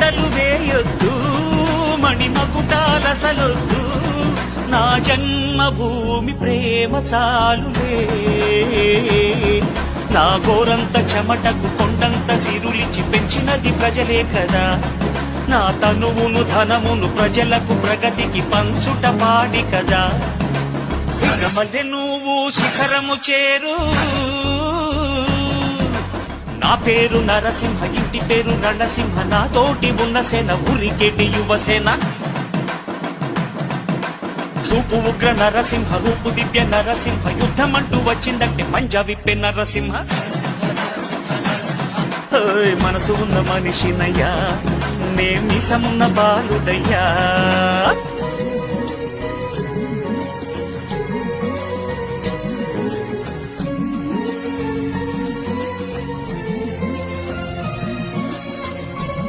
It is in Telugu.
మాటలు వేయొద్దు, మణిమకుటాలసలొద్దు, నా జన్మభూమి ప్రేమ చాలులే. నా గోరంత చెమటకు కొండంత సిరులిచి పెంచినది ప్రజలే కదా, నా తనువును ధనమును ప్రజలకు ప్రగతికి పంచుట పాడి కదా. సిగమల్లె నువ్వు శిఖరము చేరు, నా పేరు నరసింహ, ఇంటి పేరు రణసింహ, నా తోటి ఉన్న సేన ఉరికెటి యువసేన. చూపు ఉగ్ర నరసింహ, రూపు దివ్య నరసింహ, యుద్ధమంటూ వచ్చిందంటే పంజా విప్పే నరసింహ. మనసు ఉన్న మనిషినయ్యా, నే మీసమున్న బాలుడయ్యా.